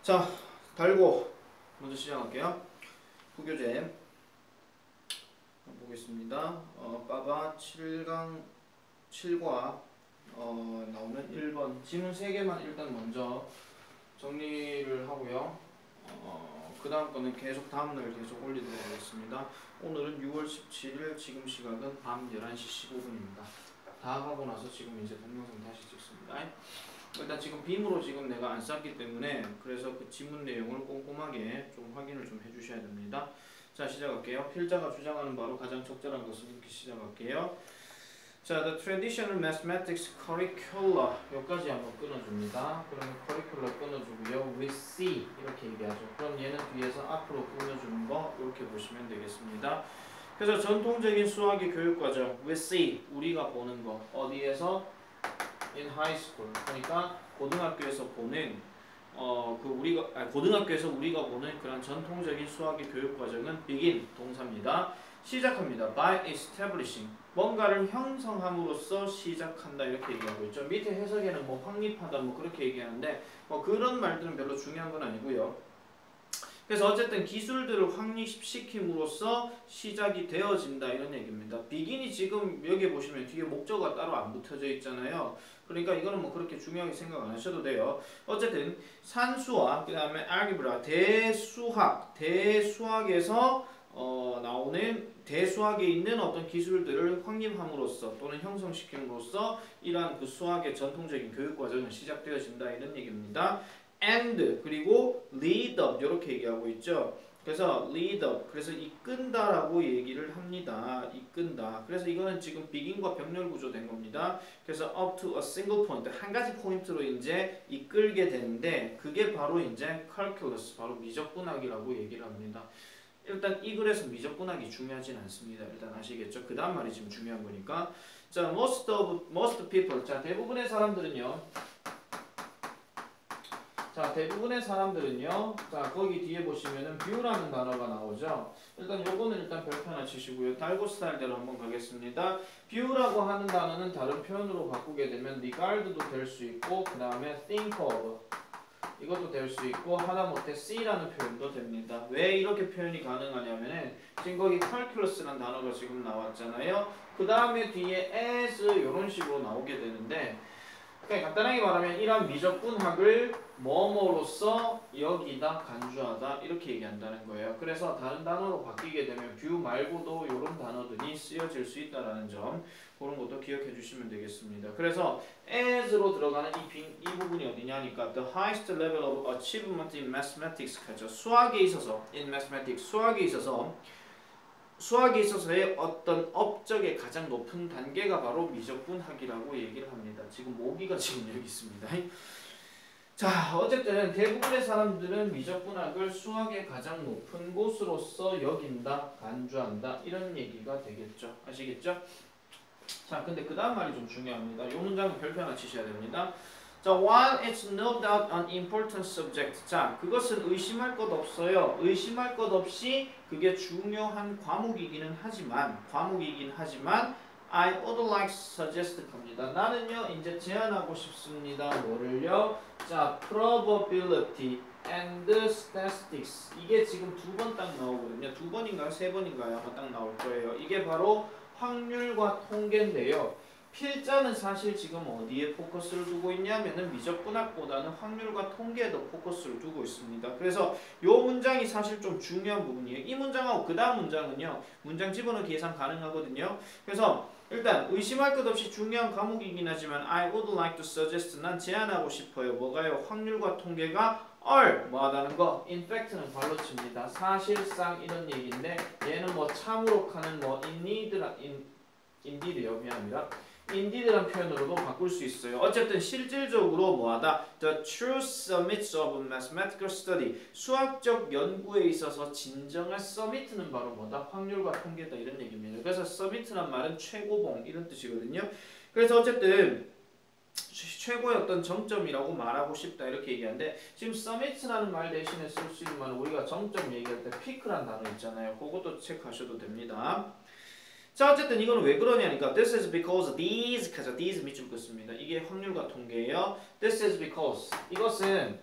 자, 달고 먼저 시작할게요. 후교재 보겠습니다. 빠바 7강 7과 나오는 1번 지문 3개만 일단 먼저 정리를 하고요. 그 다음 거는 계속 다음날 계속 올리도록 하겠습니다. 오늘은 6월 17일 지금 시각은 밤 11시 15분입니다. 다 가고 나서 지금 이제 동영상 다시 찍습니다. 일단 지금 빔으로 지금 내가 안 쌌기 때문에 그래서 그 지문 내용을 꼼꼼하게 좀 확인을 좀 해주셔야 됩니다. 자, 시작할게요. 필자가 주장하는 바로 가장 적절한 것을 이렇게 시작할게요. 자, the traditional mathematics curricula 여기까지 한번 끊어줍니다. 그러면 curricula 끊어주고요. with C 이렇게 얘기하죠. 그럼 얘는 뒤에서 앞으로 꾸며주는 거 이렇게 보시면 되겠습니다. 그래서 전통적인 수학의 교육과정 with C 우리가 보는 거 어디에서? in high school. 그러니까 고등학교에서 보는 고등학교에서 우리가 보는 그런 전통적인 수학의 교육 과정은 begin 동사입니다. 시작합니다. by establishing 뭔가를 형성함으로써 시작한다 이렇게 얘기하고 있죠. 밑에 해석에는 뭐 확립하다 뭐 그렇게 얘기하는데 뭐 그런 말들은 별로 중요한 건 아니고요. 그래서 어쨌든 기술들을 확립시킴으로써 시작이 되어진다 이런 얘기입니다. begin이 지금 여기 보시면 뒤에 목적어가 따로 안 붙어져 있잖아요. 그러니까 이거는 뭐 그렇게 중요하게 생각 안 하셔도 돼요. 어쨌든 산수와 그 다음에 알게브라 대수학에서 나오는 대수학에 있는 어떤 기술들을 확립함으로써 또는 형성시킴으로써 이러한 그 수학의 전통적인 교육 과정은 시작되어진다 이런 얘기입니다. and 그리고 lead up 이렇게 얘기하고 있죠. 그래서 lead up 그래서 이끈다라고 얘기를 합니다. 이끈다. 그래서 이거는 지금 begin과 병렬 구조된 겁니다. 그래서 up to a single point 한 가지 포인트로 이제 이끌게 되는데 그게 바로 이제 calculus 바로 미적분학이라고 얘기를 합니다. 일단 이 글에서 미적분학이 중요하진 않습니다. 일단 아시겠죠? 그 다음 말이 지금 중요한 거니까. 자, most people 자 대부분의 사람들은요. 자, 대부분의 사람들은요. 자, 거기 뒤에 보시면은 view라는 단어가 나오죠. 일단 요거는 일단 별표 하나 치시고요. 달고 스타일대로 한번 가겠습니다. view라고 하는 단어는 다른 표현으로 바꾸게 되면 regard도 될 수 있고 그 다음에 think of 이것도 될 수 있고 하다못해 see라는 표현도 됩니다. 왜 이렇게 표현이 가능하냐면은 지금 거기 calculus라는 단어가 지금 나왔잖아요. 그 다음에 뒤에 as 이런 식으로 나오게 되는데 그러니까 간단하게 말하면 이런 미적분학을 뭐뭐로서 여기다 간주하다 이렇게 얘기한다는 거예요. 그래서 다른 단어로 바뀌게 되면 view 말고도 이런 단어들이 쓰여질 수 있다는 점 그런 것도 기억해 주시면 되겠습니다. 그래서 as로 들어가는 이 부분이 어디냐니까 the highest level of achievement in mathematics 하죠. 수학에 있어서 in mathematics 수학에 있어서의 어떤 업적의 가장 높은 단계가 바로 미적분학이라고 얘기를 합니다. 지금 모기가 지금 여기 있습니다. 자, 어쨌든 대부분의 사람들은 미적분학을 수학의 가장 높은 곳으로서 여긴다, 간주한다 이런 얘기가 되겠죠. 아시겠죠? 자, 근데 그 다음 말이 좀 중요합니다. 이 문장은 별표 하나 치셔야 됩니다. 자, while it's no doubt an important subject. 자, 그것은 의심할 것 없어요. 의심할 것 없이 그게 중요한 과목이긴 하지만 I would like to suggest 겁니다. 나는요, 이제 제안하고 싶습니다. 뭐를요? 자, probability and statistics. 이게 지금 두 번 딱 나오거든요. 두 번인가요? 세 번인가요? 아마 딱 나올 거예요. 이게 바로 확률과 통계인데요. 필자는 사실 지금 어디에 포커스를 두고 있냐면은 미적분학보다는 확률과 통계에 더 포커스를 두고 있습니다. 그래서 이 문장이 사실 좀 중요한 부분이에요. 이 문장하고 그 다음 문장은요. 문장 집어넣기 예상 가능하거든요. 그래서 일단 의심할 것 없이 중요한 과목이긴 하지만 I would like to suggest 난 제안하고 싶어요. 뭐가요? 확률과 통계가 뭐하다는 거? in fact는 발로 칩니다. 사실상 이런 얘기인데 얘는 뭐 참으로 하는 뭐 indeed요. 미안합니다. indeed라는 표현으로도 바꿀 수 있어요. 어쨌든 실질적으로 뭐하다? The true summits of mathematical study. 수학적 연구에 있어서 진정한 summit는 바로 뭐다? 확률과 통계다 이런 얘기입니다. 그래서 summit란 말은 최고봉 이런 뜻이거든요. 그래서 어쨌든 최고의 어떤 정점이라고 말하고 싶다 이렇게 얘기하는데 지금 summit라는 말 대신에 쓸 수 있는 말은 우리가 정점 얘기할 때 peak라는 단어 있잖아요. 그것도 체크하셔도 됩니다. 자, 어쨌든 이거는 왜 그러냐니까 this is because these these 밑줄 긋습니다. 이게 확률과 통계예요. This is because 이것은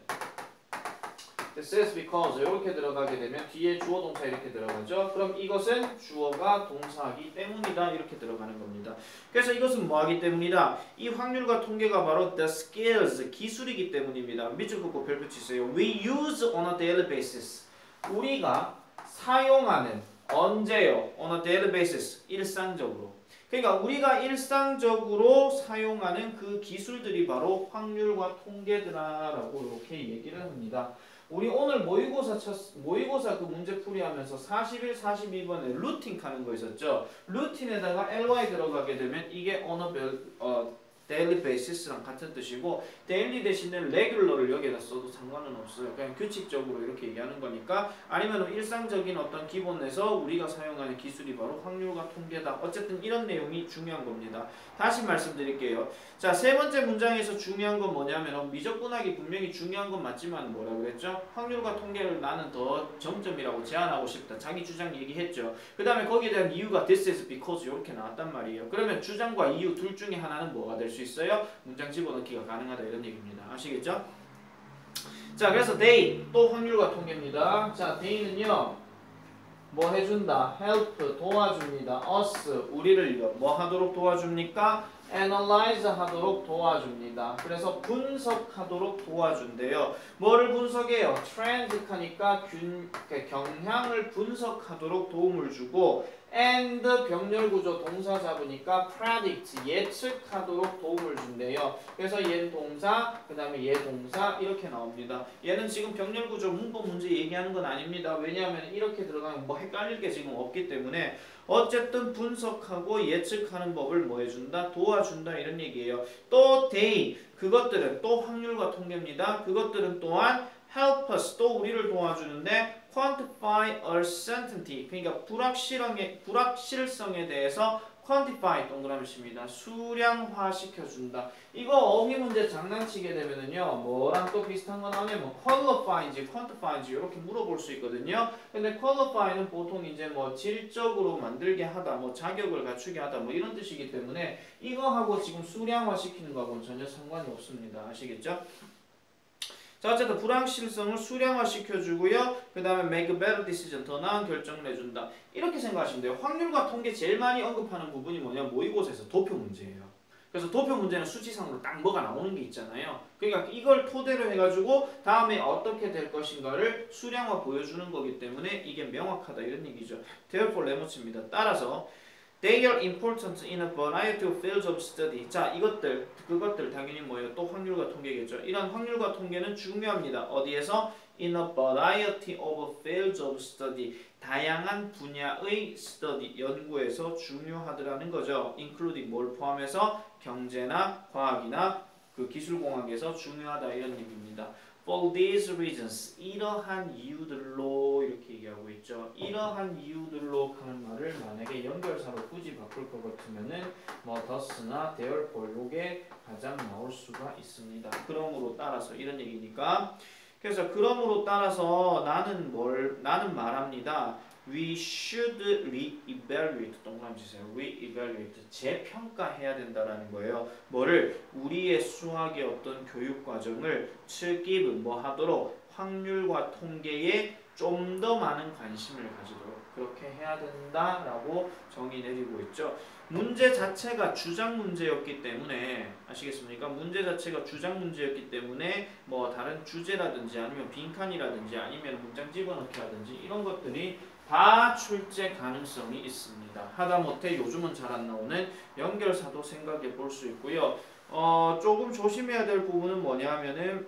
This is because 이렇게 들어가게 되면 뒤에 주어 동사 이렇게 들어가죠. 그럼 이것은 주어가 동사이기 때문이다 이렇게 들어가는 겁니다. 그래서 이것은 뭐하기 때문이다? 이 확률과 통계가 바로 the skills 기술이기 때문입니다. 밑줄 긋고 별 붙이세요. We use on a daily basis. 우리가 사용하는 언제요? On a daily basis 일상적으로. 그러니까 우리가 일상적으로 사용하는 그 기술들이 바로 확률과 통계더라라고 이렇게 얘기를 합니다. 우리 오늘 모의고사 그 문제 풀이하면서 41, 42번에 루틴 하는 거 있었죠. 루틴에다가 ly 들어가게 되면 이게 on a daily basis랑 같은 뜻이고 daily 대신에 regular를 여기에다 써도 상관은 없어요. 그냥 규칙적으로 이렇게 얘기하는 거니까 아니면 일상적인 어떤 기본에서 우리가 사용하는 기술이 바로 확률과 통계다. 어쨌든 이런 내용이 중요한 겁니다. 다시 말씀드릴게요. 자, 세 번째 문장에서 중요한 건 뭐냐면 미적분학이 분명히 중요한 건 맞지만 뭐라 그랬죠? 확률과 통계를 나는 더 점점이라고 제안하고 싶다. 자기 주장 얘기했죠. 그 다음에 거기에 대한 이유가 this is because 이렇게 나왔단 말이에요. 그러면 주장과 이유 둘 중에 하나는 뭐가 될 수 있어요? 문장 집어넣기가 가능하다 이런 얘기입니다. 아시겠죠? 자, 그래서 they 또 확률과 통계입니다. 자, they는요 뭐 해준다? help 도와줍니다. us 우리를요 뭐 하도록 도와줍니까? analyze 하도록 도와줍니다. 그래서 분석하도록 도와준대요. 뭐를 분석해요? trend 하니까 경향을 분석하도록 도움을 주고 and 병렬구조 동사 잡으니까 predict 예측하도록 도움을 준대요. 그래서 얘 동사 그 다음에 얘 동사 이렇게 나옵니다. 얘는 지금 병렬구조 문법 문제 얘기하는 건 아닙니다. 왜냐하면 이렇게 들어가면 뭐 헷갈릴 게 지금 없기 때문에 어쨌든 분석하고 예측하는 법을 뭐 해준다? 도와준다 이런 얘기예요. 또 they 그것들은 또 확률과 통계입니다. 그것들은 또한 help us 또 우리를 도와주는데 quantify uncertainty 그러니까 불확실성에 대해서 quantify 동그라미 칩니다. 수량화시켜준다. 이거 어휘 문제 장난치게 되면은요 뭐랑 또 비슷한 거 나오면 qualify인지 quantify인지 이렇게 물어볼 수 있거든요. 근데 qualify는 보통 이제 뭐 질적으로 만들게 하다 뭐 자격을 갖추게 하다 뭐 이런 뜻이기 때문에 이거하고 지금 수량화시키는 거하고는 전혀 상관이 없습니다. 아시겠죠? 자, 어쨌든 불확실성을 수량화시켜주고요. 그 다음에 make a better decision, 더 나은 결정을 해준다. 이렇게 생각하시면 돼요. 확률과 통계 제일 많이 언급하는 부분이 뭐냐? 모의고사에서 도표 문제예요. 그래서 도표 문제는 수치상으로 딱 뭐가 나오는 게 있잖아요. 그러니까 이걸 토대로 해가지고 다음에 어떻게 될 것인가를 수량화 보여주는 거기 때문에 이게 명확하다 이런 얘기죠. therefore 레모츠입니다. 따라서 They are important in a variety of fields of study. 자, 그것들 당연히 뭐예요? 또 확률과 통계겠죠. 이런 확률과 통계는 중요합니다. 어디에서? In a variety of fields of study. 다양한 분야의 study, 연구에서 중요하더라는 거죠. including 뭘 포함해서? 경제나 과학이나 그 기술공학에서 중요하다 이런 얘기입니다. For these reasons, 이러한 이유들로 이렇게 얘기하고 있죠. 이러한 이유들로 하는 말을 만약에 연결사로 굳이 바꿀 것 같으면은 뭐 thus나 therefore 요게 가장 나올 수가 있습니다. 그러므로 따라서 이런 얘기니까. 그래서 그러므로 따라서 나는 말합니다. We should re-evaluate 동그라미 치세요. re-evaluate 재평가해야 된다라는 거예요. 뭐를? 우리의 수학의 어떤 교육 과정을 to give 뭐 하도록 확률과 통계에 좀 더 많은 관심을 가지도록 그렇게 해야 된다라고 정의 내리고 있죠. 문제 자체가 주장 문제였기 때문에 아시겠습니까? 문제 자체가 주장 문제였기 때문에 뭐 다른 주제라든지 아니면 빈칸이라든지 아니면 문장 집어넣기라든지 이런 것들이 다 출제 가능성이 있습니다. 하다못해 요즘은 잘 안 나오는 연결사도 생각해 볼 수 있고요. 조금 조심해야 될 부분은 뭐냐 하면은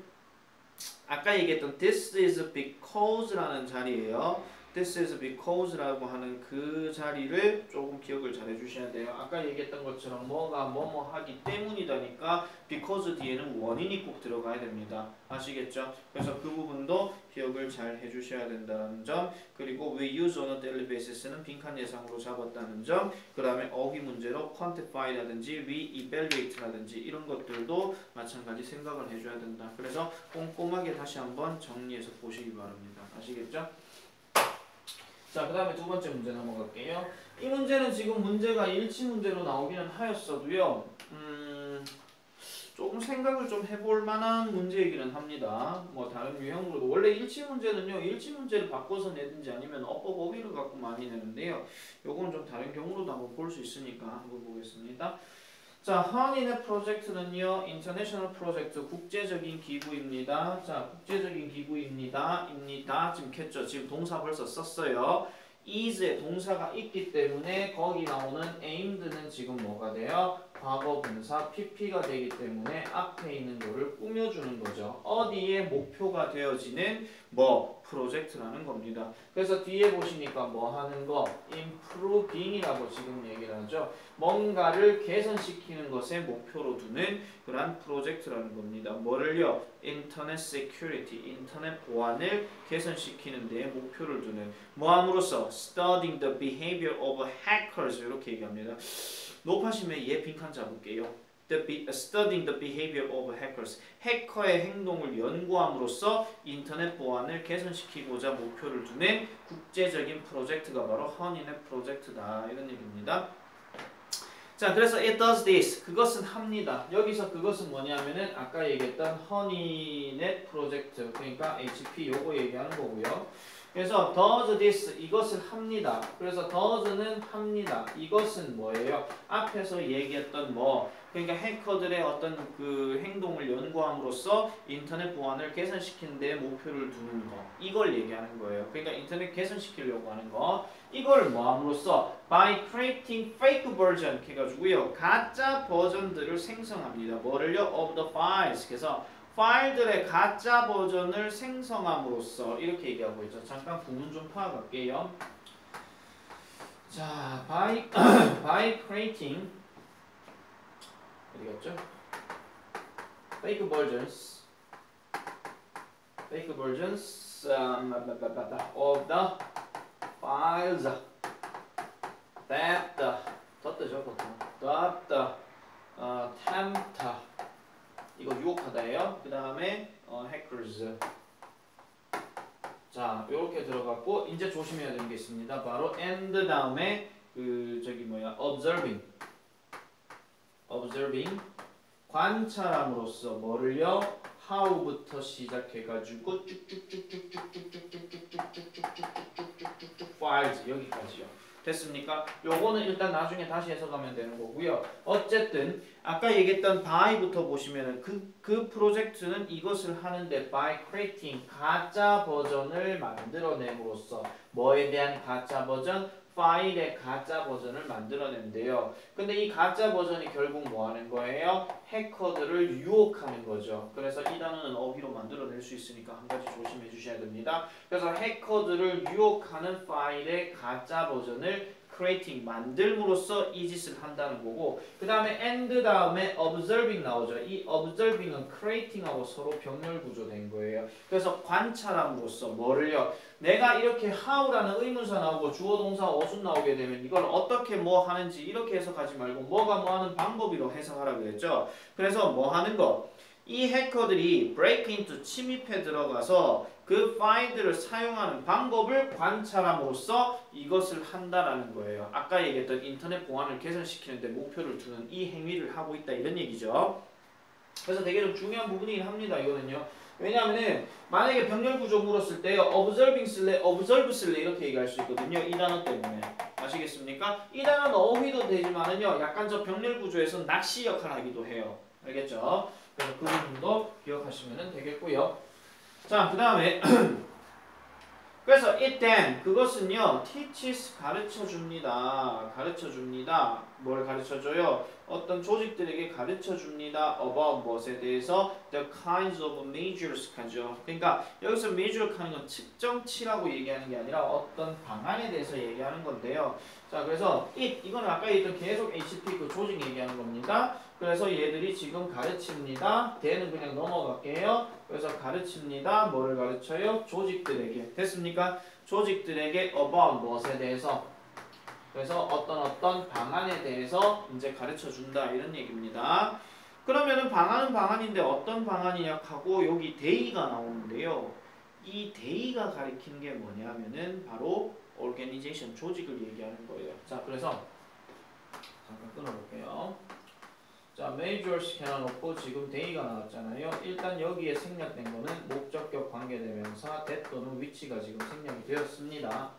아까 얘기했던 this is because라는 자리예요. This is because라고 하는 그 자리를 조금 기억을 잘 해주셔야 돼요. 아까 얘기했던 것처럼 뭐가 뭐뭐 하기 때문이다니까 because 뒤에는 원인이 꼭 들어가야 됩니다. 아시겠죠? 그래서 그 부분도 기억을 잘 해주셔야 된다는 점, 그리고 we use on a daily basis는 빈칸 예상으로 잡았다는 점, 그 다음에 어휘 문제로 quantify라든지 re-evaluate라든지 이런 것들도 마찬가지 생각을 해줘야 된다. 그래서 꼼꼼하게 다시 한번 정리해서 보시기 바랍니다. 아시겠죠? 자, 그 다음에 두 번째 문제 넘어갈게요. 이 문제는 지금 문제가 일치 문제로 나오기는 하였어도요. 조금 생각을 좀 해볼 만한 문제이기는 합니다. 뭐 다른 유형으로도 원래 일치 문제는요, 일치 문제를 바꿔서 내든지 아니면 어법 어휘를 갖고 많이 내는데요. 요건 좀 다른 경우로도 한번 볼 수 있으니까 한번 보겠습니다. 자, 허니네 프로젝트는요, 인터내셔널 프로젝트, 국제적인 기구입니다. 자, 국제적인 기구입니다. 입니다. 지금 켰죠? 지금 동사 벌써 썼어요. is에 동사가 있기 때문에 거기 나오는 aimed는 지금 뭐가 돼요? 과거 분사 pp가 되기 때문에 앞에 있는 거를 꾸며주는 거죠. 어디에 목표가 되어지는 뭐 프로젝트라는 겁니다. 그래서 뒤에 보시니까 뭐 하는 거 improving이라고 지금 얘기를 하죠. 뭔가를 개선시키는 것에 목표로 두는 그러한 프로젝트라는 겁니다. 뭐를요? 인터넷 세큐리티, 인터넷 보안을 개선시키는 데에 목표를 두는 뭐함으로써 studying the behavior of hackers 이렇게 얘기합니다. 높아시면 얘 빈칸 잡을게요. Studying the behavior of hackers. 해커의 행동을 연구함으로써 인터넷 보안을 개선시키고자 목표를 두는 국제적인 프로젝트가 바로 허니넷 프로젝트다. 이런 얘기입니다. 자, 그래서 it does this. 그것은 합니다. 여기서 그것은 뭐냐면은 아까 얘기했던 허니넷 프로젝트. 그러니까 HP 요거 얘기하는 거고요. 그래서 does this 이것을 합니다. 그래서 does는 합니다. 이것은 뭐예요? 앞에서 얘기했던 뭐 그러니까 해커들의 어떤 그 행동을 연구함으로써 인터넷 보안을 개선시키는 데 목표를 두는 거. 이걸 얘기하는 거예요. 그러니까 인터넷 개선시키려고 하는 거. 이걸 뭐함으로써 by creating fake version 해가지고요. 가짜 버전들을 생성합니다. 뭐를요? of the files. 그래서 파일들의 가짜 버전을 생성함으로써 이렇게 얘기하고 있죠. 잠깐 구문 좀 파악할게요. 자, by creating 어디 갔죠? fake versions of the files that tempt 이거 유혹하다예요. 그 다음에 hackers. 자, 요렇게 들어갔고 이제 조심해야 되는 게 있습니다. 바로 and 다음에 그 저기 뭐야 observing 관찰함으로써 뭐를요? how부터 시작해가지고 쭉쭉쭉쭉쭉쭉쭉쭉쭉쭉쭉쭉쭉쭉쭉쭉쭉 files 여기까지요. 됐습니까? 요거는 일단 나중에 다시 해석하면 되는 거고요. 어쨌든 아까 얘기했던 by부터 보시면은 그 프로젝트는 이것을 하는데 by creating 가짜 버전을 만들어냄으로써 뭐에 대한 가짜 버전? 파일의 가짜 버전을 만들어낸대요. 근데 이 가짜 버전이 결국 뭐 하는 거예요? 해커들을 유혹하는 거죠. 그래서 이 단어는 어휘로 만들어낼 수 있으니까 한 가지 조심해 주셔야 됩니다. 그래서 해커들을 유혹하는 파일의 가짜 버전을 creating 만들므로써 이 짓을 한다는 거고 그 다음에 and 다음에 observing 나오죠. 이 observing은 creating하고 서로 병렬 구조된 거예요. 그래서 관찰함으로써 뭐를요? 내가 이렇게 how라는 의문사 나오고 주어 동사 어순 나오게 되면 이걸 어떻게 뭐 하는지 이렇게 해석하지 말고 뭐가 뭐 하는 방법으로 해석하라고 그랬죠. 그래서 뭐 하는 거? 이 해커들이 break into 침입해 들어가서 그 파일들을 사용하는 방법을 관찰함으로써 이것을 한다라는 거예요. 아까 얘기했던 인터넷 보안을 개선시키는 데 목표를 두는 이 행위를 하고 있다 이런 얘기죠. 그래서 되게 좀 중요한 부분이긴 합니다. 이거는요. 왜냐하면은 만약에 병렬 구조 물었을 때 observing 쓸래, observe 쓸래 이렇게 얘기할 수 있거든요. 이 단어 때문에. 아시겠습니까? 이 단어는 어휘도 되지만은요. 약간 저 병렬 구조에서 낚시 역할을 하기도 해요. 알겠죠? 그래서 그 부분도 기억하시면 되겠고요. 자, 그 다음에 그래서 it then 그것은요 teaches 가르쳐줍니다. 뭘 가르쳐줘요? 어떤 조직들에게 가르쳐줍니다. about 무엇에 대해서 the kinds of measures 하죠. 그러니까 여기서 measure 하는 건 측정치라고 얘기하는 게 아니라 어떤 방안에 대해서 얘기하는 건데요. 자, 그래서 이건 아까 얘기했던 계속 HP 그 조직 얘기하는 겁니다. 그래서 얘들이 지금 가르칩니다. 대는 그냥 넘어갈게요. 그래서 가르칩니다. 뭐를 가르쳐요? 조직들에게. 됐습니까? 조직들에게 about 무엇에 대해서. 그래서 어떤 방안에 대해서 이제 가르쳐준다 이런 얘기입니다. 그러면은 방안은 방안인데 어떤 방안이냐 하고 여기 데이가 나오는데요. 이 데이가 가리키는 게 뭐냐면은 바로 organization 조직을 얘기하는 거예요. 자, 그래서 잠깐 끊어볼게요. 자, majors can 없고 지금 they가 나왔잖아요. 일단 여기에 생략된 거는 목적격 관계대명사 that 또는 which가 지금 생략이 되었습니다.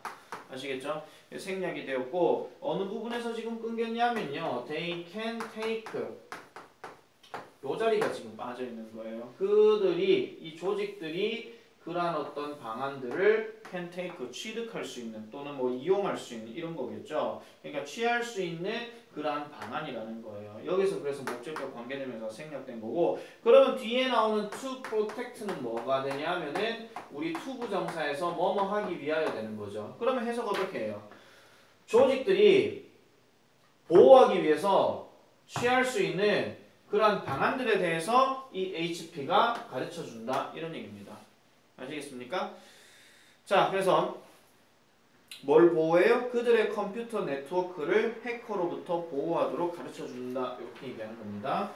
아시겠죠? 생략이 되었고 어느 부분에서 지금 끊겼냐면요. they can take 요 자리가 지금 빠져 있는 거예요. 그들이 이 조직들이 그러한 어떤 방안들을 can take 취득할 수 있는 또는 뭐 이용할 수 있는 이런 거겠죠. 그러니까 취할 수 있는 그러한 방안이라는 거예요. 여기서 그래서 목적격 관계되면서 생략된 거고 그러면 뒤에 나오는 to protect는 뭐가 되냐면은 우리 to 부정사에서 뭐뭐 하기 위하여 되는 거죠. 그러면 해석 어떻게 해요? 조직들이 보호하기 위해서 취할 수 있는 그러한 방안들에 대해서 이 HP가 가르쳐준다 이런 얘기입니다. 아시겠습니까? 자, 그래서 뭘 보호해요? 그들의 컴퓨터 네트워크를 해커로부터 보호하도록 가르쳐준다 이렇게 얘기하는 겁니다.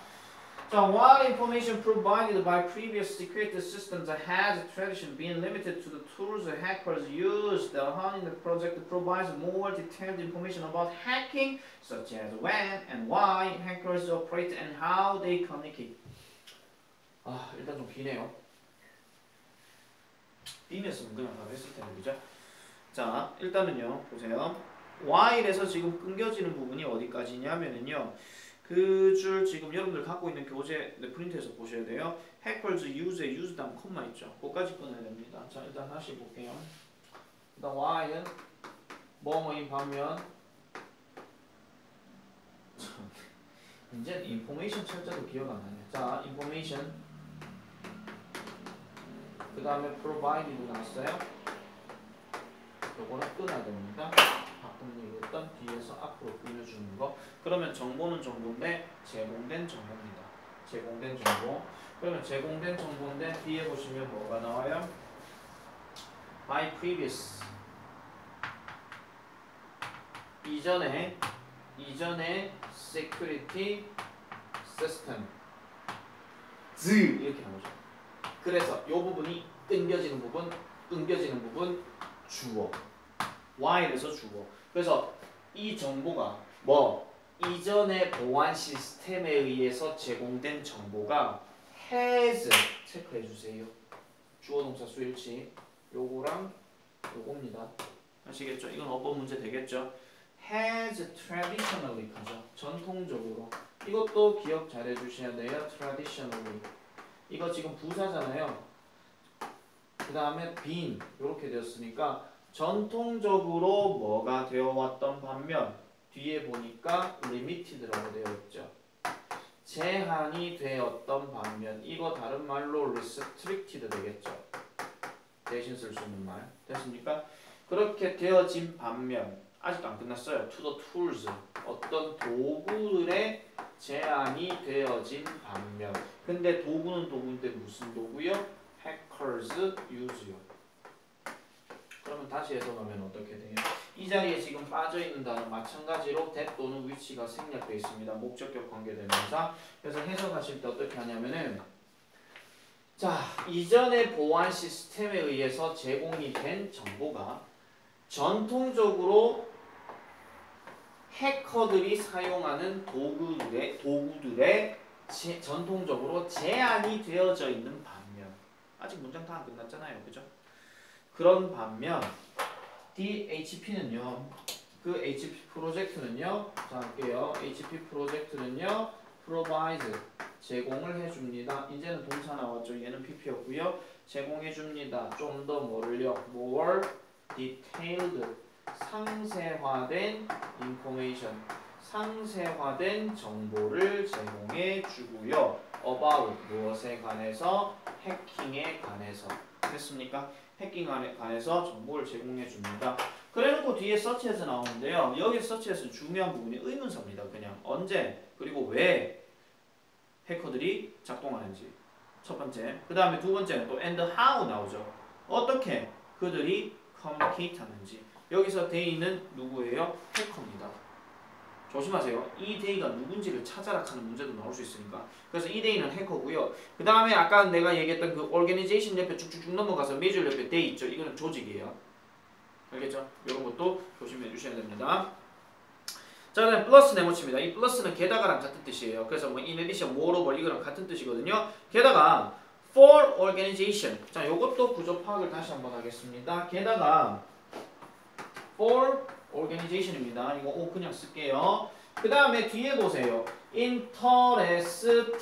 자, while information provided by previous security systems has traditionally been limited to the tools hackers use, the Honey project provides more detailed information about hacking, such as when and why hackers operate and how they communicate. 아, 일단 좀 기네요. B면서는 그냥 바로 했을 텐데, 그죠? 자, 일단은요, 보세요. while에서 지금 끊겨지는 부분이 어디까지냐면은요, 그 줄 지금 여러분들 갖고 있는 교재 프린트에서 보셔야 돼요. hackers use에 use 다음 콤마 있죠. 그거까지 끊어야 됩니다. 자, 일단 다시 볼게요. 일단 while은 뭐뭐인 반면 이제 information 철자도 기억 안 나네. 자, information 그 다음에 provided 나왔어요. 요거는 끊어야 됩니다. 방금 얘기했던 뒤에서 앞으로 끊어주는 거. 그러면 정보는 정보인데 제공된 정보입니다. 제공된 정보. 그러면 제공된 정보인데 뒤에 보시면 뭐가 나와요? by previous 이전에 security system 이렇게 나오죠. 그래서 이 부분이 끊겨지는 부분 주어 while에서 주어. 그래서 이 정보가 뭐 이전의 보안 시스템에 의해서 제공된 정보가 has 체크해 주세요. 주어 동사 수일치 요거랑 요겁니다. 아시겠죠? 이건 어법 문제 되겠죠? has traditionally 가죠. 전통적으로. 이것도 기억 잘 해주셔야 돼요. traditionally. 이거 지금 부사잖아요. 그 다음에 been 이렇게 되었으니까 전통적으로 뭐가 되어왔던 반면 뒤에 보니까 limited라고 되어 있죠. 제한이 되었던 반면 이거 다른 말로 restricted 되겠죠. 대신 쓸 수 있는 말 됐습니까? 그렇게 되어진 반면 아직도 안 끝났어요. to the tools 어떤 도구들의 제한이 되어진 반면 근데 도구는 도구인데 무슨 도구요? hackers use요. 그러면 다시 해석하면 어떻게 돼요? 이 자리에 지금 빠져있는 단어 마찬가지로 that 또는 which가 생략되어 있습니다. 목적격 관계대명사. 그래서 해석하실 때 어떻게 하냐면은 자, 이전의 보안 시스템에 의해서 제공이 된 정보가 전통적으로 해커들이 사용하는 도구들의 전통적으로 제한이 되어져 있는 반면 아직 문장 다 안 끝났잖아요. 그죠? 그런 반면 DHP는요. 그 HP 프로젝트는요. 자, 할게요. HP 프로젝트는요. provide 제공을 해줍니다. 이제는 동사 나왔죠. 얘는 PP였고요. 제공해줍니다. 좀 더 뭐를요? more detailed 상세화된 information 상세화된 정보를 제공해주고요. about 무엇에 관해서? 해킹에 관해서. 됐습니까? 해킹에 관해서 정보를 제공해줍니다. 그래놓고 뒤에 서치에서 나오는데요. 여기 서치에서 중요한 부분이 의문사입니다. 그냥 언제 그리고 왜 해커들이 작동하는지 첫 번째. 그 다음에 두 번째는 또 and how 나오죠. 어떻게 그들이 communicate 하는지. 여기서 they는 누구예요? 해커입니다. 조심하세요. 이 they가 누군지를 찾아라 하는 문제도 나올 수 있으니까. 그래서 이 they는 해커고요. 그 다음에 아까 내가 얘기했던 그 organization 옆에 쭉쭉쭉 넘어가서 major 옆에 they 있죠. 이거는 조직이에요. 알겠죠? 이런 것도 조심해 주셔야 됩니다. 자, 그다음에 플러스 네모칩니다. 이 플러스는 게다가랑 같은 뜻이에요. 그래서 뭐 in addition, moreover 이거랑 같은 뜻이거든요. 게다가 for organization. 자, 요것도 구조 파악을 다시 한번 하겠습니다. 게다가 for organization입니다. 이거 O 그냥 쓸게요. 그 다음에 뒤에 보세요. interested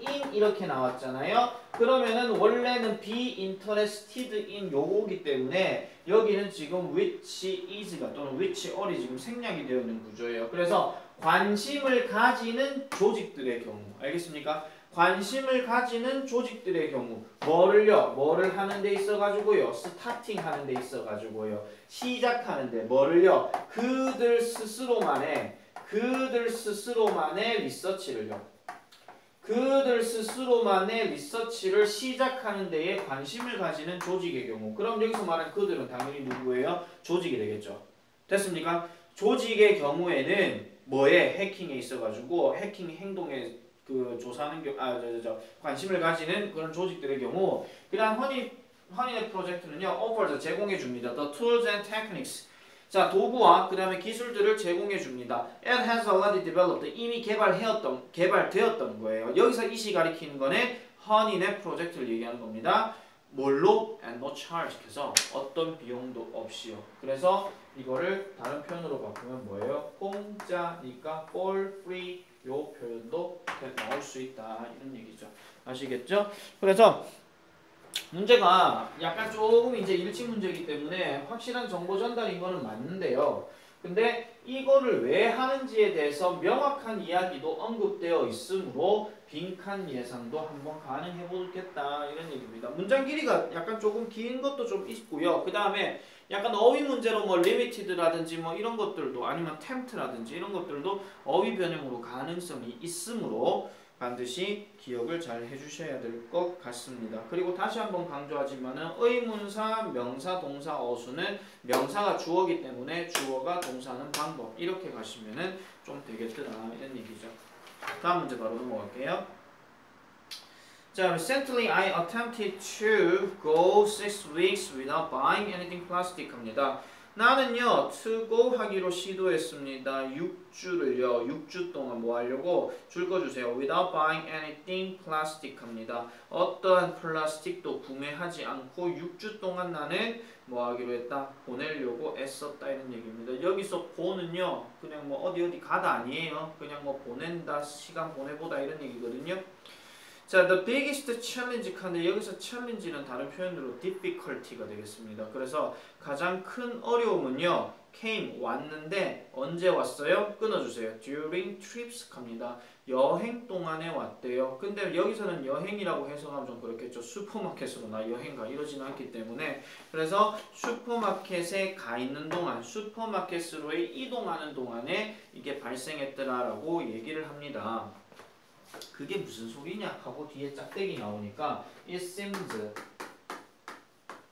in 이렇게 나왔잖아요. 그러면은 원래는 be interested in 요거기 때문에 여기는 지금 which is가 또는 which or이 지금 생략이 되어 있는 구조예요. 그래서 관심을 가지는 조직들의 경우 알겠습니까? 관심을 가지는 조직들의 경우 뭐를 하는 데 있어 가지고요. 스타팅 하는 데 있어 가지고요. 시작하는데 뭐를요? 그들 스스로만의 리서치를 시작하는 데에 관심을 가지는 조직의 경우. 그럼 여기서 말하는 그들은 당연히 누구예요? 조직이 되겠죠. 됐습니까? 조직의 경우에는 뭐에 해킹에 있어가지고 해킹 행동에 그 조사하는 관심을 가지는 그런 조직들의 경우. 그다음 허니넷 프로젝트는요, offers 제공해 줍니다. The tools and techniques. 자, 도구와 그 다음에 기술들을 제공해 줍니다. It has already developed. 이미 개발되었던 거예요. 여기서 이시 가리키는 거는 허니넷 프로젝트를 얘기하는 겁니다. 뭘로? And no charge. 해서 어떤 비용도 없이요. 그래서 이거를 다른 표현으로 바꾸면 뭐예요? 공짜니까 for free. 요 표현도 나올 수 있다. 이런 얘기죠. 아시겠죠? 그래서 문제가 약간 조금 이제 일치 문제이기 때문에 확실한 정보 전달인 거는 맞는데요. 근데 이거를 왜 하는지에 대해서 명확한 이야기도 언급되어 있으므로 빈칸 예상도 한번 가능해 보겠다 이런 얘기입니다. 문장 길이가 약간 조금 긴 것도 좀 있고요. 그 다음에 약간 어휘 문제로 뭐 limited라든지 뭐 이런 것들도 아니면 tempt라든지 이런 것들도 어휘 변형으로 가능성이 있으므로 반드시 기억을 잘 해주셔야 될 것 같습니다. 그리고 다시 한번 강조하지만은 의문사, 명사, 동사, 어수는 명사가 주어기 때문에 주어가 동사는 방법 이렇게 가시면은 좀 되겠더라 이런 얘기죠. 다음 문제 바로 넘어갈게요. 자, recently I attempted to go 6 weeks without buying anything plastic 합니다. 나는요, to go 하기로 시도했습니다. 6주를요, 6주 동안 뭐 하려고? 줄 거 주세요. Without buying anything plastic 합니다. 어떠한 플라스틱도 구매하지 않고 6주 동안 나는 뭐 하기로 했다? 보내려고 애썼다 이런 얘기입니다. 여기서 보는요, 그냥 뭐 어디 가다 아니에요. 그냥 뭐 보낸다, 시간 보내보다 이런 얘기거든요. 자, the biggest challenge 칸데 여기서 challenge는 다른 표현으로 difficulty가 되겠습니다. 그래서 가장 큰 어려움은요, came 왔는데 언제 왔어요? 끊어주세요. during trips 갑니다. 여행 동안에 왔대요. 근데 여기서는 여행이라고 해석하면 좀 그렇겠죠. 슈퍼마켓으로 나 여행 가 이러지는 않기 때문에 그래서 슈퍼마켓에 가 있는 동안 슈퍼마켓으로의 이동하는 동안에 이게 발생했더라라고 얘기를 합니다. 그게 무슨 소리냐 하고 뒤에 짝대기 나오니까 it seems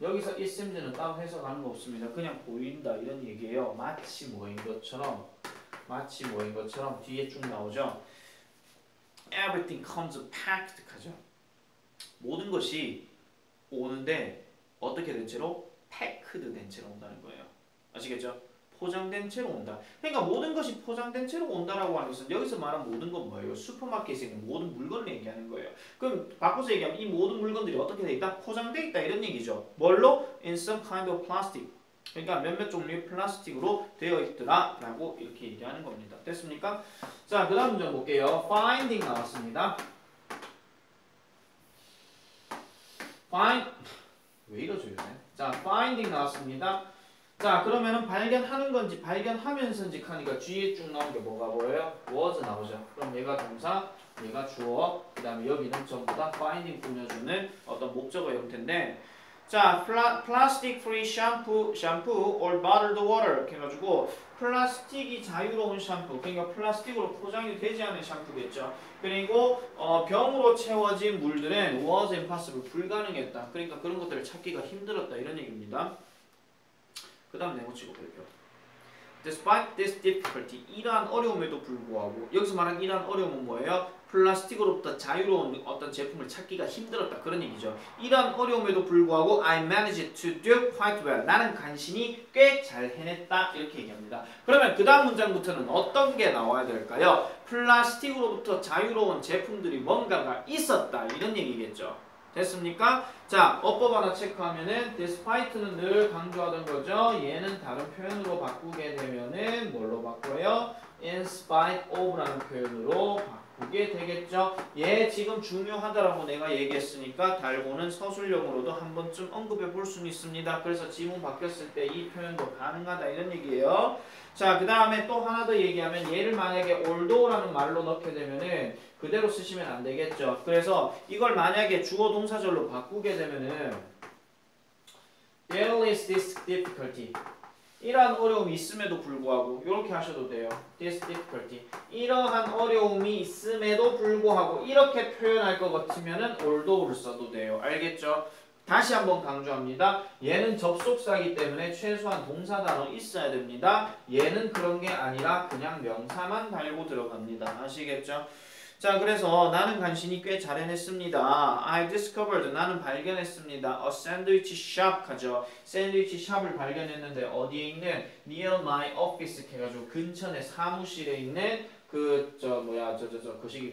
여기서 it seems는 따로 해석하는 거 없습니다. 그냥 보인다 이런 얘기예요. 마치 뭐인 것처럼 뒤에 쭉 나오죠. Everything comes packed 하죠. 모든 것이 오는데 어떻게 된 채로? packed 된 채로 온다는 거예요. 아시겠죠? 포장된 채로 온다. 그러니까 모든 것이 포장된 채로 온다라고 하는 것은 여기서 말한 모든 건 뭐예요? 슈퍼마켓에 있는 모든 물건을 얘기하는 거예요. 그럼 바꿔서 얘기하면 이 모든 물건들이 어떻게 돼 있다? 포장돼 있다 이런 얘기죠. 뭘로? In some kind of plastic. 그러니까 몇몇 종류의 플라스틱으로 되어 있더라 라고 이렇게 얘기하는 겁니다. 됐습니까? 자, 그 다음 문제 볼게요. Finding 나왔습니다. 왜 이러죠 요새? 자, finding 나왔습니다. 자, 그러면은 발견하는 건지 발견하면서인지 하니까 뒤에 쭉 나온 게 뭐가 보여요? was 나오죠. 그럼 얘가 동사, 얘가 주어, 그 다음에 여기는 전부 다 finding 꾸며주는 어떤 목적어 형태인데 자, plastic free shampoo or bottled water 이렇게 해가지고 플라스틱이 자유로운 샴푸, 그러니까 플라스틱으로 포장이 되지 않은 샴푸겠죠. 그리고 병으로 채워진 물들은 was impossible, 불가능했다. 그러니까 그런 것들을 찾기가 힘들었다 이런 얘기입니다. 그 다음 네모치고 볼게요. Despite this difficulty, 이러한 어려움에도 불구하고 여기서 말하는 이러한 어려움은 뭐예요? 플라스틱으로부터 자유로운 어떤 제품을 찾기가 힘들었다 그런 얘기죠. 이러한 어려움에도 불구하고 I managed to do quite well. 나는 간신히 꽤 잘 해냈다 이렇게 얘기합니다. 그러면 그 다음 문장부터는 어떤 게 나와야 될까요? 플라스틱으로부터 자유로운 제품들이 뭔가가 있었다 이런 얘기겠죠. 됐습니까? 자, 어법 하나 체크하면은 despite는 늘 강조하던 거죠. 얘는 다른 표현으로 바꾸게 되면은 뭘로 바꿔요? in spite of라는 표현으로 바꾸게 되겠죠. 얘 지금 중요하다라고 내가 얘기했으니까 달고는 서술형으로도 한 번쯤 언급해 볼 수는 있습니다. 그래서 지문 바뀌었을 때 이 표현도 가능하다 이런 얘기예요. 자, 그 다음에 또 하나 더 얘기하면 얘를 만약에 although라는 말로 넣게 되면은 그대로 쓰시면 안 되겠죠. 그래서 이걸 만약에 주어 동사절로 바꾸게 되면은 there is this difficulty. 이러한 어려움이 있음에도 불구하고 이렇게 하셔도 돼요. This difficulty. 이러한 어려움이 있음에도 불구하고 이렇게 표현할 것 같으면은 although를 써도 돼요. 알겠죠? 다시 한번 강조합니다. 얘는 접속사이기 때문에 최소한 동사 단어 있어야 됩니다. 얘는 그런 게 아니라 그냥 명사만 달고 들어갑니다. 아시겠죠? 자, 그래서 나는 간신히 꽤 잘 해냈습니다. I discovered. 나는 발견했습니다. A sandwich shop 하죠. 샌드위치 샵을 발견했는데 어디에 있는 near my office 해가지고 근처 내 사무실에 있는 그 거시기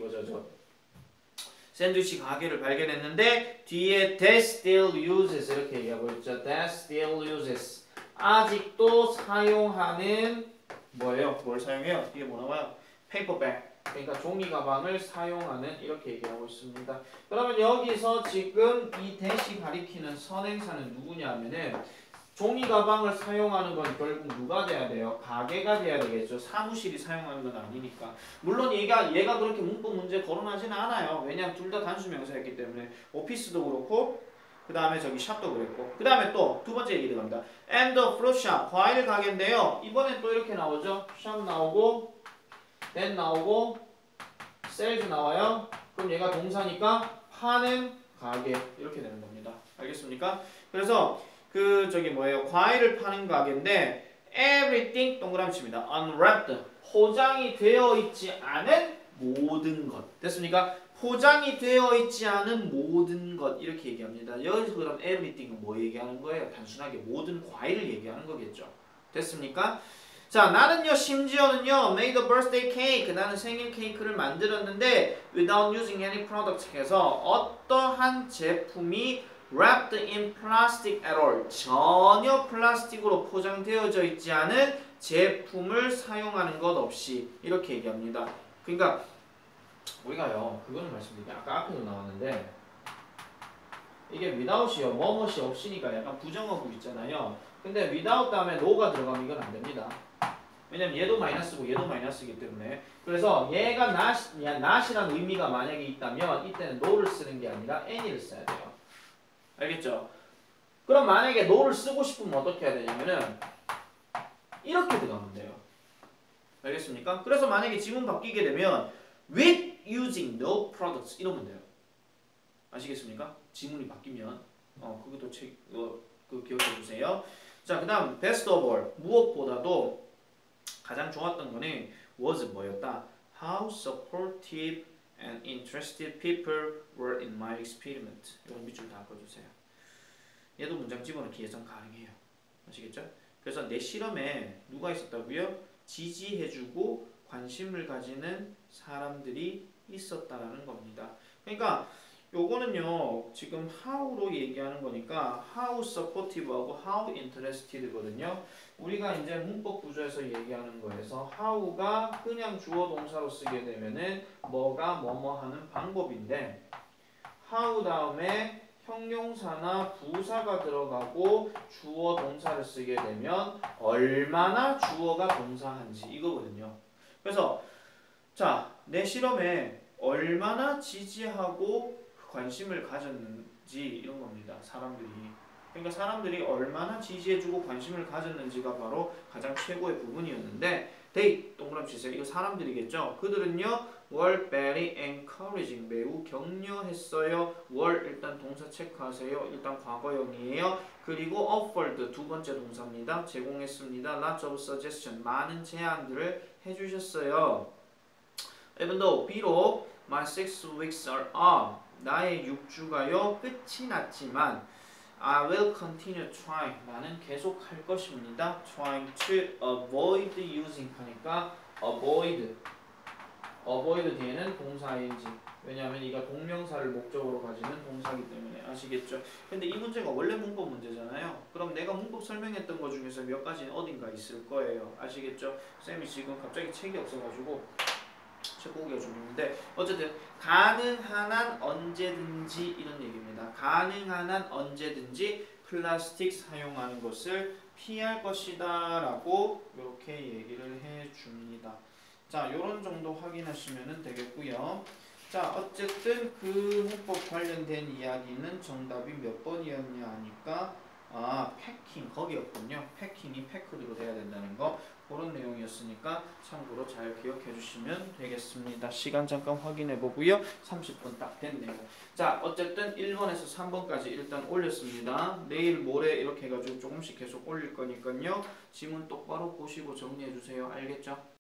샌드위치 가게를 발견했는데 뒤에 that still uses 이렇게 얘기하고 있죠. that still uses 아직도 사용하는 뭐예요? 뭘 사용해요? 이게 뭐 나와요? paperback. 그러니까 종이 가방을 사용하는 이렇게 얘기하고 있습니다. 그러면 여기서 지금 이 대시 가리키는 선행사는 누구냐면은 종이 가방을 사용하는 건 결국 누가 돼야 돼요? 가게가 돼야 되겠죠. 사무실이 사용하는 건 아니니까. 물론 얘가 그렇게 문법 문제 거론하지는 않아요. 왜냐하면 둘 다 단수 명사였기 때문에 오피스도 그렇고 그 다음에 저기 샵도 그랬고 그 다음에 또 두 번째 얘기 들어갑니다. And the fruit shop 과일 가게인데요. 이번엔 또 이렇게 나오죠. shop 나오고 then 나오고 sales 나와요. 그럼 얘가 동사니까 파는 가게 이렇게 되는 겁니다. 알겠습니까? 그래서 그 저기 뭐예요? 과일을 파는 가게인데 everything 동그라미 칩니다. unwrapped 포장이 되어 있지 않은 모든 것. 됐습니까? 포장이 되어 있지 않은 모든 것 이렇게 얘기합니다. 여기서 그럼 everything은 뭐 얘기하는 거예요? 단순하게 모든 과일을 얘기하는 거겠죠. 됐습니까? 자, 나는요 심지어는요 made a birthday cake 나는 생일 케이크를 만들었는데 without using any product 해서 어떠한 제품이 wrapped in plastic at all 전혀 플라스틱으로 포장되어져 있지 않은 제품을 사용하는 것 없이 이렇게 얘기합니다. 그러니까 우리가요 그거는 말씀드릴게요. 아까 앞에도 나왔는데 이게 without이요 뭐뭇이 없으니까 약간 부정어구 있잖아요. 근데 without 다음에 no가 들어가면 이건 안 됩니다. 왜냐면 얘도 마이너스고 얘도 마이너스이기 때문에 그래서 얘가 not이라는 의미가 만약에 있다면 이때는 no를 쓰는 게 아니라 any를 써야 돼요. 알겠죠? 그럼 만약에 no를 쓰고 싶으면 어떻게 해야 되냐면은 이렇게 들어가면 돼요. 알겠습니까? 그래서 만약에 지문 바뀌게 되면 with using no products 이러면 돼요. 아시겠습니까? 지문이 바뀌면 그것도 기억해 주세요. 자, 그 다음 best of all 무엇보다도 가장 좋았던 거는 was 뭐였다? How supportive and interested people were in my experiment. 이건 밑줄 다 그어주세요. 얘도 문장 집어넣기 예상 가능해요. 아시겠죠? 그래서 내 실험에 누가 있었다고요? 지지해주고 관심을 가지는 사람들이 있었다라는 겁니다. 그러니까 요거는요 지금 how로 얘기하는 거니까 how supportive하고 how interested거든요. 우리가 이제 문법 구조에서 얘기하는 거에서 how가 그냥 주어 동사로 쓰게 되면은 뭐가 뭐뭐 하는 방법인데 how 다음에 형용사나 부사가 들어가고 주어 동사를 쓰게 되면 얼마나 주어가 동사한지 이거거든요. 그래서 자, 내 실험에 얼마나 지지하고 관심을 가졌는지 이런 겁니다. 사람들이. 그러니까 사람들이 얼마나 지지해주고 관심을 가졌는지가 바로 가장 최고의 부분이었는데 they 동그라미 치세요. 이거 사람들이겠죠. 그들은요 were very encouraging 매우 격려했어요. were 일단 동사 체크하세요. 일단 과거형이에요. 그리고 offered 두 번째 동사입니다. 제공했습니다. lots of suggestion 많은 제안들을 해주셨어요. even though 비록 My 6 weeks are up. 나의 6주가요 끝이 났지만 I will continue trying. 나는 계속 할 것입니다. Trying to avoid using 하니까 avoid 뒤에는 동사 ing. 왜냐하면 이가 동명사를 목적으로 가지는 동사이기 때문에 아시겠죠? 근데 이 문제가 원래 문법 문제잖아요. 그럼 내가 문법 설명했던 것 중에서 몇 가지는 어딘가 있을 거예요. 아시겠죠? 쌤이 지금 갑자기 책이 없어가지고 책 보기가 좀 힘든데 어쨌든 가능한 한 언제든지 이런 얘기입니다. 가능한 한 언제든지 플라스틱 사용하는 것을 피할 것이다 라고 이렇게 얘기를 해줍니다. 자, 요런 정도 확인하시면 되겠고요. 자, 어쨌든 그 문법 관련된 이야기는 정답이 몇 번이었냐 하니까 패킹 거기였군요. 패킹이 패크드로 돼야 된다는 거 그런 내용이었으니까 참고로 잘 기억해 주시면 되겠습니다. 시간 잠깐 확인해 보고요. 30분 딱 됐네요. 자, 어쨌든 1번에서 3번까지 일단 올렸습니다. 내일 모레 이렇게 해가지고 조금씩 계속 올릴 거니까요. 지문 똑바로 보시고 정리해 주세요. 알겠죠?